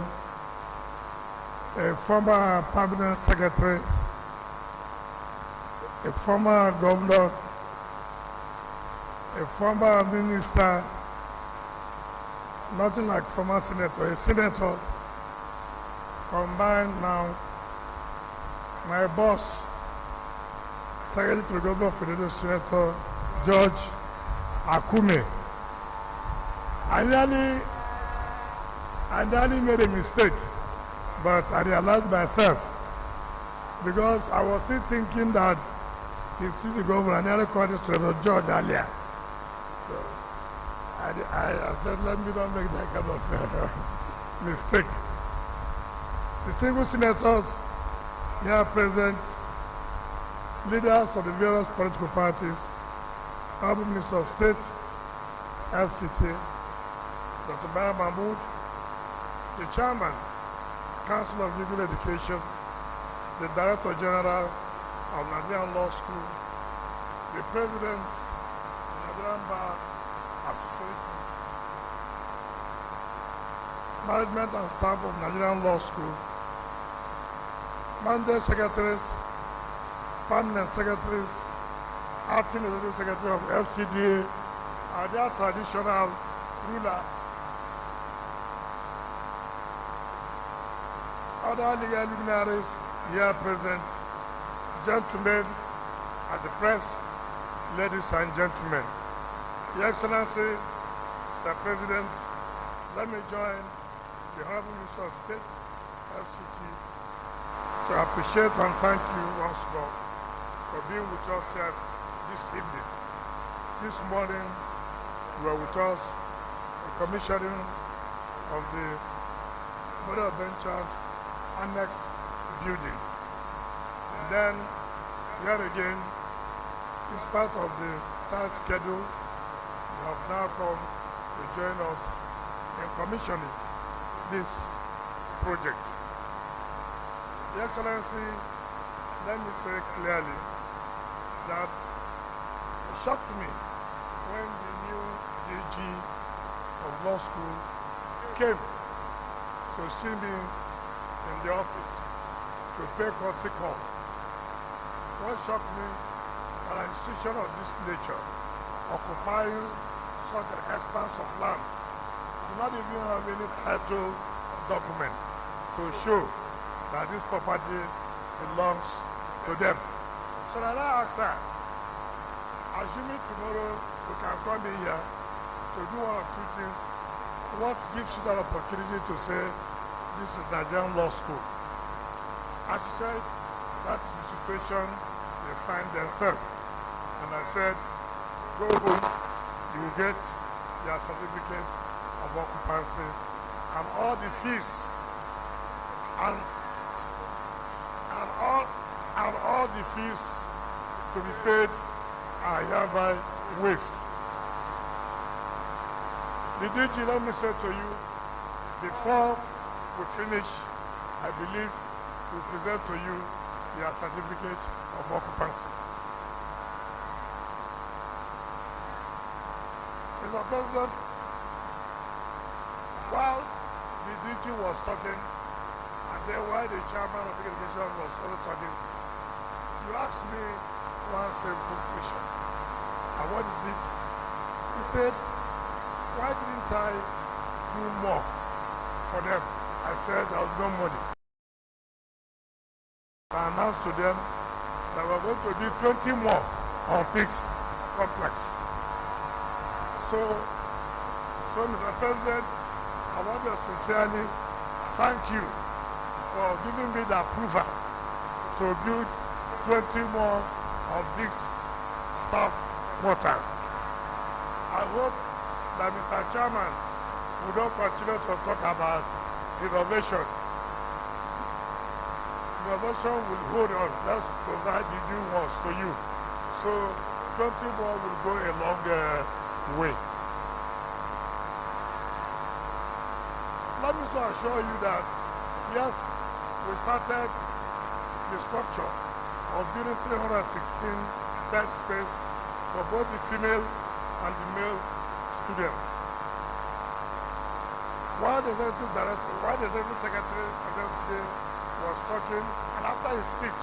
a former Permanent Secretary, a former Governor, a former Minister, nothing like former Senator, a Senator, combined now my boss, Secretary to the Government of Federation Senator George Akume. I nearly made a mistake, but I realized myself because I was still thinking that he's still the governor. I nearly called him Senator George earlier. So I said, let me not make that kind of mistake. The single senators here present, leaders of the various political parties, Honorable Minister of State, FCT, Dr. Bwari Mahmood, the Chairman, Council of Legal Education, the Director General of Nigerian Law School, the President of Nigerian Bar Association, management and staff of Nigerian Law School, mandate secretaries, permanent secretaries, acting executive secretary of FCDA, and their traditional ruler. Other legal luminaries here present, gentlemen and the press, ladies and gentlemen. Your Excellency, Mr. President, let me join the Honorable Minister of State, FCT, to appreciate and thank you once more for being with us here this evening. This morning, you were with us in commissioning of the Model Ventures Annex building. And then, here again, in part of the tight schedule, you have now come to join us in commissioning this project. Your Excellency, let me say clearly that it shocked me when the new DG of law school came to see me in the office to pay courtesy call. What shocked me that an institution of this nature, occupying such an expanse of land, do not even have any title document to show that this property belongs to them. So that I asked her, assuming tomorrow we can come in here to do one or two things, what gives you that opportunity to say this is Nigerian Law School? And she said, that is the situation they find themselves. And I said, go home, you will get your certificate of occupancy and all the fees and all the fees to be paid are hereby waived. The DG, let me say to you, before we finish, I believe we present to you your certificate of occupancy. Mr. President, while the DG was talking, and then while the chairman of the education was also talking, you asked me one simple question. And what is it? He said, why didn't I do more for them? I said there was no money. I announced to them that we're going to do 20 more of this complex. So Mr. President, I want to sincerely thank you for giving me the approval to build 20 more of these staff quarters. I hope that Mr. Chairman will not continue to talk about renovation. Renovation will hold on. Let's provide the new ones to you. So 20 more will go a long way. Let me also assure you that, yes, we started the structure of building 316 bed space for both the female and the male students. While the executive director, while the executive secretary of the FCA was talking, and after his speech,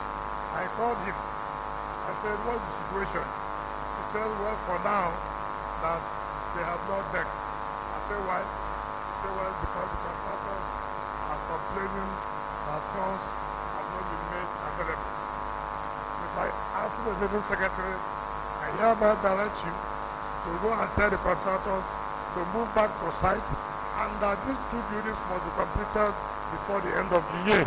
I called him. I said, what's the situation? He said, well, for now, that they have not decked. I said, why? He said, well, because the contractors are complaining that funds have not been made available. I ask the General Secretary, I hereby direct you to go and tell the contractors to move back to site and that these 2 buildings must be completed before the end of the year.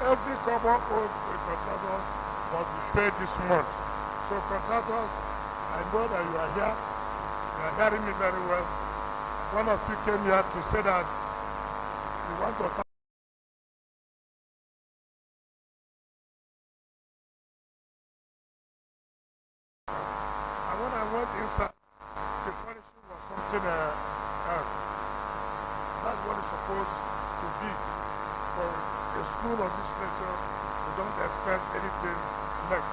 Every cover owed to a contractor must be paid this month. So contractors, I know that you are here. You are hearing me very well. One of you came here to say that you want to talk. And when I went inside, the furnishing was something else. That's what it's supposed to be. For a school of this nature, we don't expect anything less.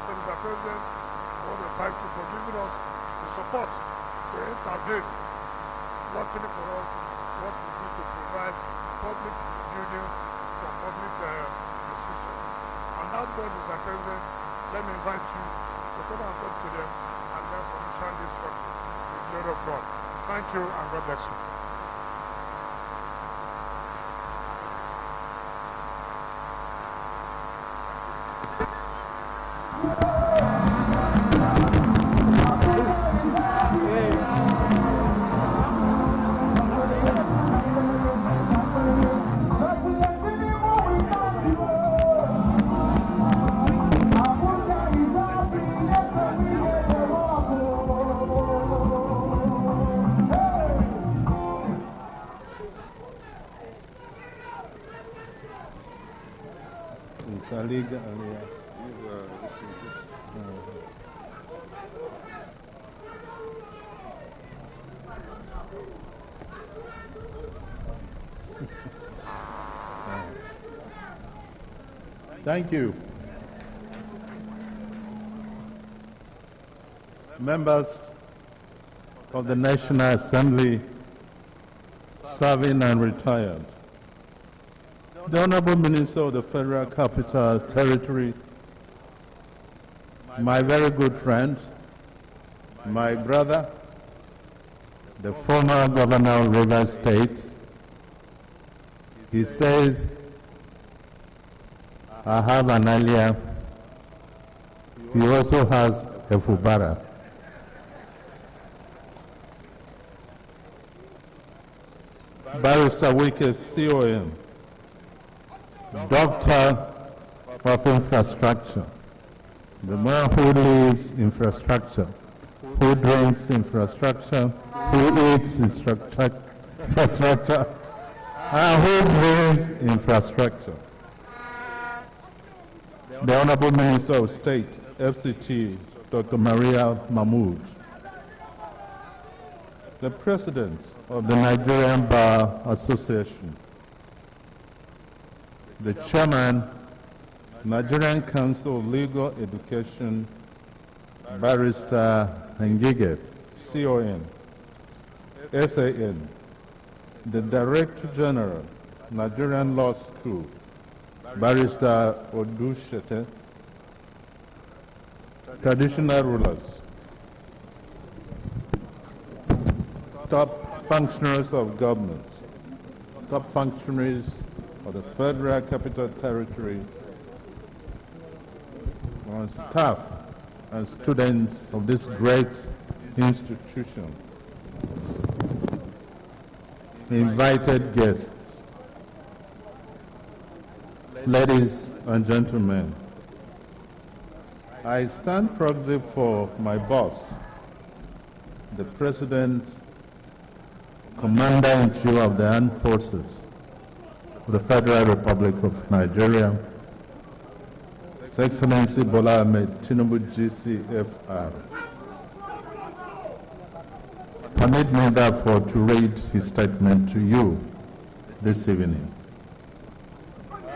So, Mr. President, I want to thank you for giving us the support to intervene, luckily for us, what we do to provide public buildings for public institutions. On that note, Mr. President, let me invite you to come and talk to them and then commission this structure to the glory of God. Thank you and God bless you. Thank you. Members of the National Assembly, serving and retired, the Honorable Minister of the Federal Capital Territory, my very good friend, my brother, the former governor of Rivers State, he says, I have an alia. He also has a fubara. Barrister Wike's CON, Doctor of Infrastructure, the man who lives infrastructure, who drinks infrastructure, who eats infrastructure, and who dreams infrastructure. The Honorable Minister of State, FCT, Dr. Maria Mahmood, the President of the Nigerian Bar Association, the Chairman, Nigerian Council of Legal Education, Barrister Ngige, CON, SAN, the Director General, Nigerian Law School, Barrister Odushete, traditional rulers, top functionaries of government, top functionaries of the Federal Capital Territory, and staff and students of this great institution, invited guests, ladies and gentlemen, I stand proxy for my boss, the President, Commander-in-Chief of the Armed Forces of the Federal Republic of Nigeria, His Excellency Bola Ahmed Tinubu GCFR. Permit me therefore to read his statement to you this evening.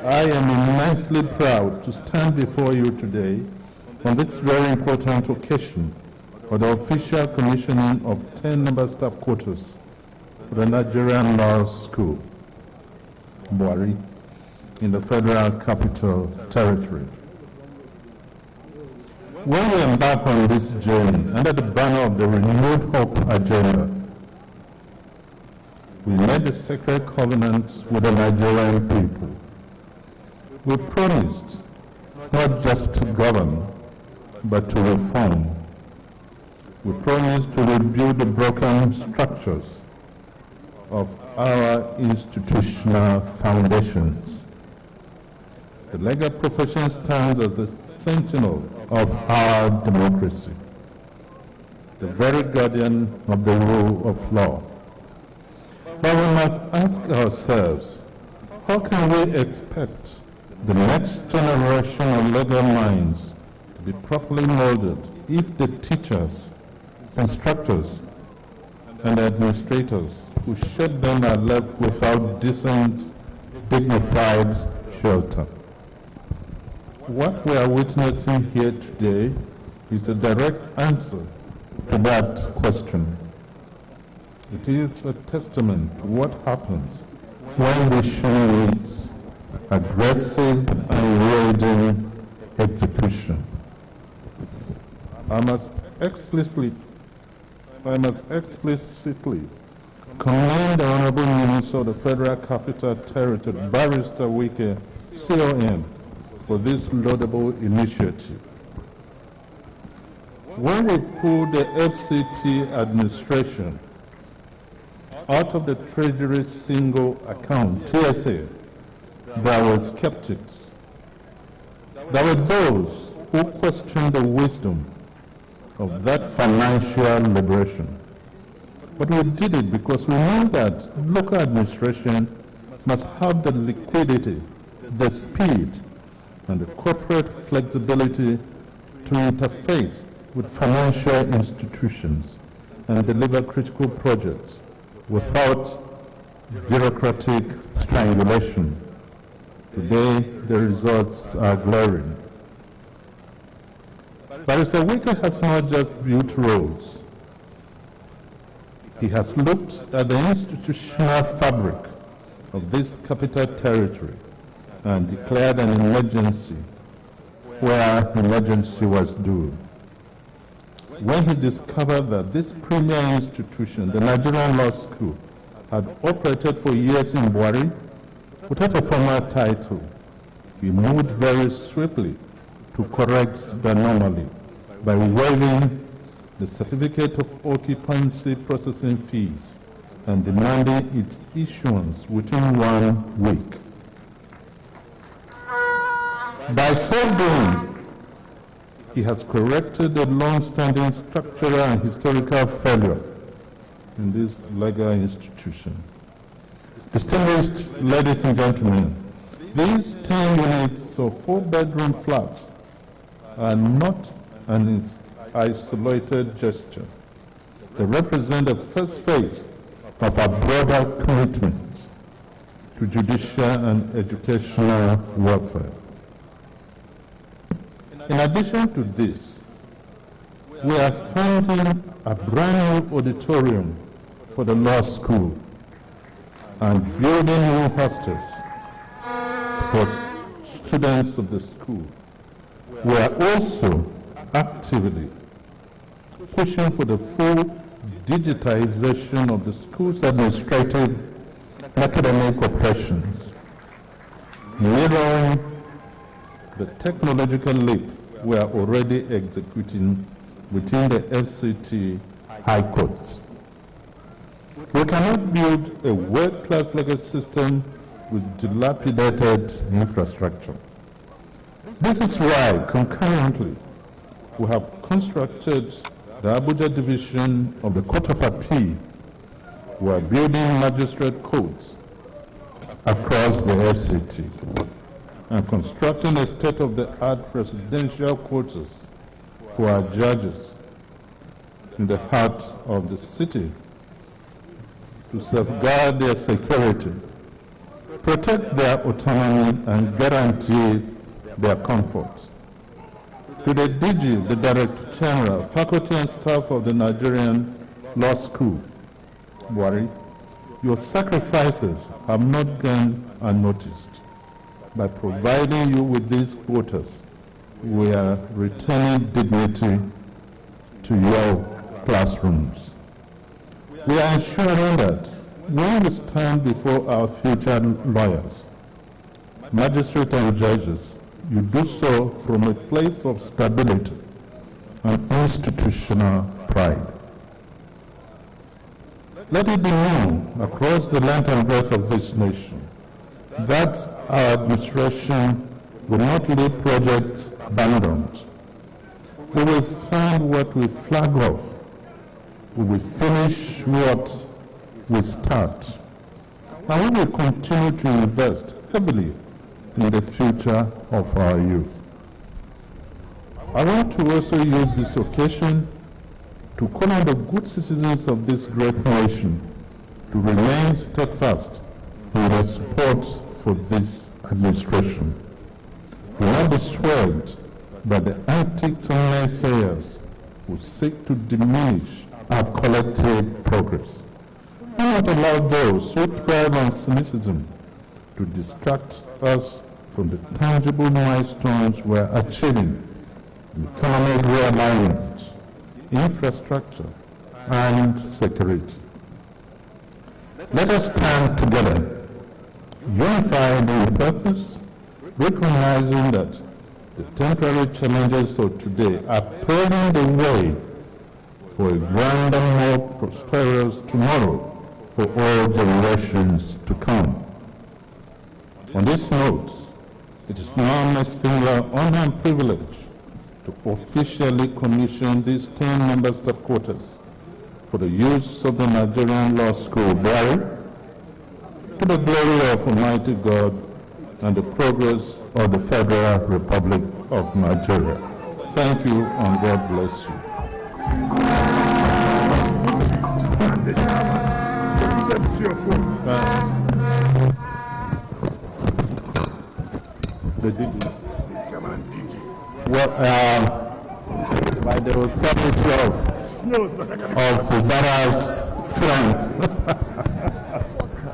I am immensely proud to stand before you today on this very important occasion for the official commissioning of 10 member staff quarters for the Nigerian Law School, Bwari, in the Federal Capital Territory. When we embark on this journey under the banner of the Renewed Hope Agenda, we made a sacred covenant with the Nigerian people. We promised not just to govern, but to reform. We promised to rebuild the broken structures of our institutional foundations. The legal profession stands as the sentinel of our democracy, the very guardian of the rule of law. But we must ask ourselves, how can we expect the next generation of legal minds to be properly molded if the teachers, instructors, and administrators who shape them are left without decent, dignified shelter? What we are witnessing here today is a direct answer to that question. It is a testament to what happens when the shoe reads aggressive and wielding execution. I must explicitly commend the Honorable Minister of the Federal Capital Territory, Barrister Wike, CON, for this laudable initiative. When we pulled the FCT administration out of the Treasury single account, TSA, there were skeptics. There were those who questioned the wisdom of that financial liberation. But we did it because we knew that local administration must have the liquidity, the speed, and the corporate flexibility to interface with financial institutions and deliver critical projects without bureaucratic strangulation. Today, the results are glaring. Barrister Wike has not just built roads. He has looked at the institutional fabric of this capital territory and declared an emergency where emergency was due. When he discovered that this premier institution, the Nigerian Law School, had operated for years in Bwari without a formal title, he moved very swiftly to correct the anomaly by waiving the certificate of occupancy processing fees and demanding its issuance within 1 week. By so doing, he has corrected the long-standing structural and historical failure in this legal institution. Distinguished ladies and gentlemen, these 10 units of 4-bedroom flats are not an isolated gesture. They represent the first phase of our broader commitment to judicial and educational welfare. In addition to this, we are funding a brand new auditorium for the law school and building new hostels for students of the school. We are also actively pushing for the full digitization of the school's administrative and academic operations, mirroring the technological leap we are already executing within the FCT high courts. We cannot build a world-class legal system with dilapidated infrastructure. This is why, concurrently, we have constructed the Abuja division of the Court of Appeal. We are building magistrate courts across the FCT and constructing a state-of-the-art residential quarters for our judges in the heart of the city to safeguard their security, protect their autonomy, and guarantee their comfort. To the DG, the Director General, faculty and staff of the Nigerian Law School, Bwari, your sacrifices have not gone unnoticed. By providing you with these quotas, we are returning dignity to your classrooms. We are ensuring that when we stand before our future lawyers, magistrates and judges, you do so from a place of stability and institutional pride. Let it be known across the length and breadth of this nation that our administration will not leave projects abandoned. We will find what we flag off. We will finish what we start. And we will continue to invest heavily in the future of our youth. I want to also use this occasion to call on the good citizens of this great nation to remain steadfast in their support for this administration. We will not be swayed by the antics and naysayers who seek to diminish our collective progress. We will not allow those who thrive on cynicism to distract us from the tangible milestones we are achieving in economic realignment, infrastructure, and security. Let us stand together, unified in purpose, recognizing that the temporary challenges of today are paving the way for a grander, more prosperous tomorrow for all generations to come. On this note, it is now my singular honor and privilege to officially commission these 10-member staff quarters for the use of the Nigerian Law School, Bwari, to the glory of Almighty God and the progress of the Federal Republic of Nigeria. Thank you and God bless you. By the authority of Bwari's throne,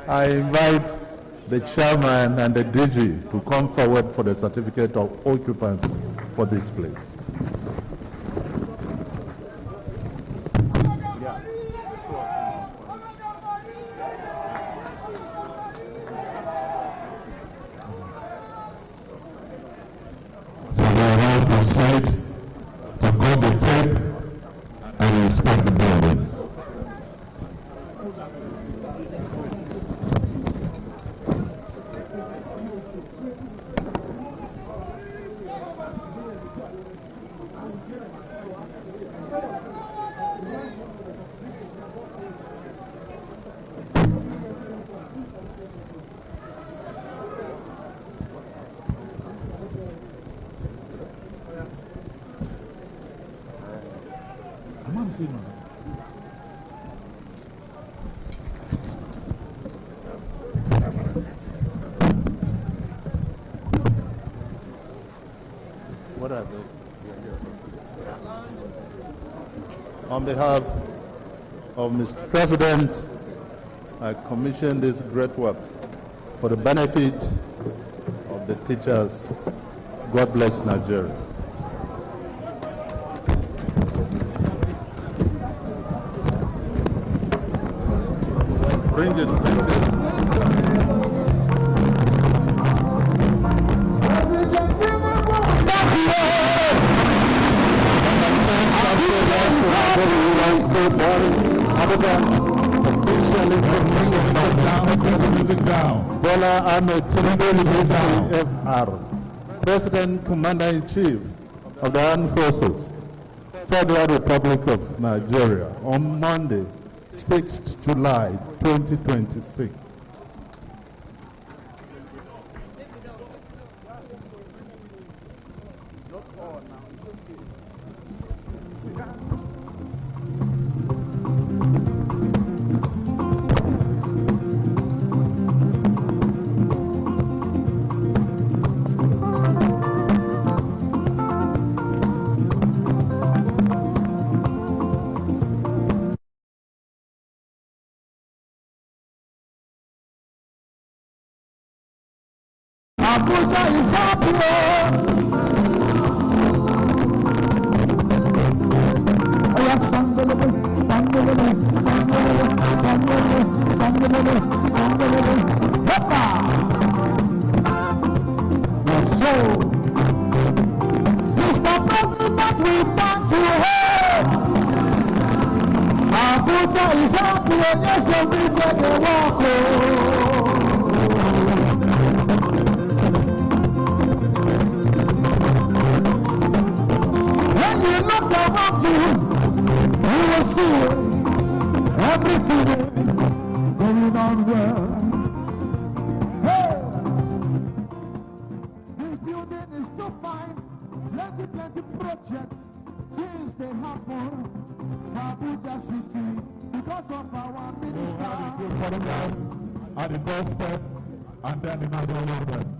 I invite the chairman and the DG to come forward for the certificate of occupancy for this place. So we will now proceed to cut the tape and inspect the building. What are they? On behalf of Mr. President, I commission this great work for the benefit of the teachers. God bless Nigeria. Bring it. Bola Ahmed Tinubu, FR, President Commander-in-Chief of the Armed Forces, Federal Republic of Nigeria, on Monday, 6th July 2026. Abuja is up, Sandelele, Sandelele, Sandelele, Sandelele, Sandelele. Lord, we thank you. Abuja is happy and yes, we take a walk. When you look around you, you will see everything going on well. Hey! This building is too fine. Plenty projects. Things they happen for Abuja City because of our minister. We have a good photograph at the doorstep and then the national anthem.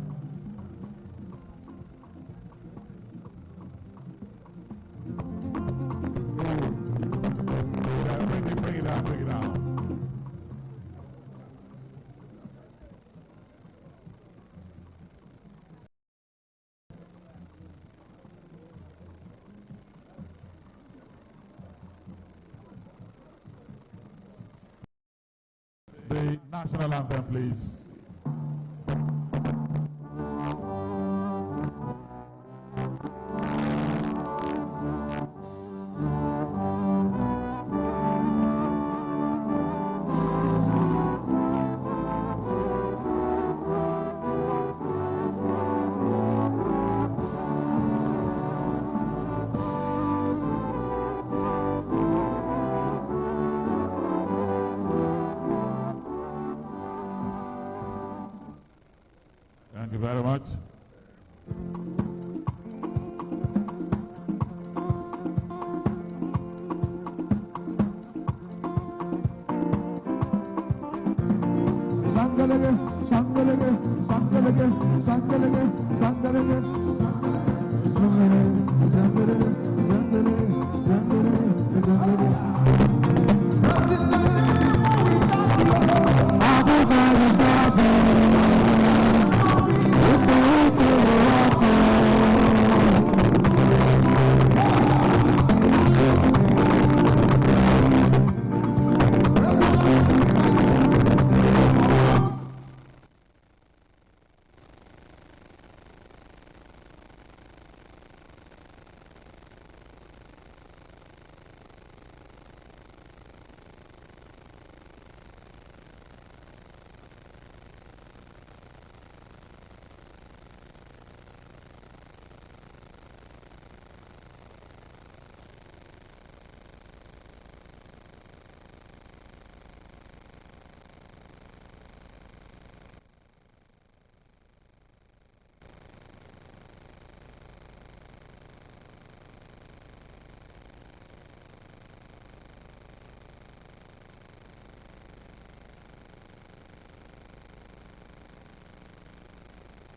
Bring it down. The national anthem, please. Thank you very much. Sangalege.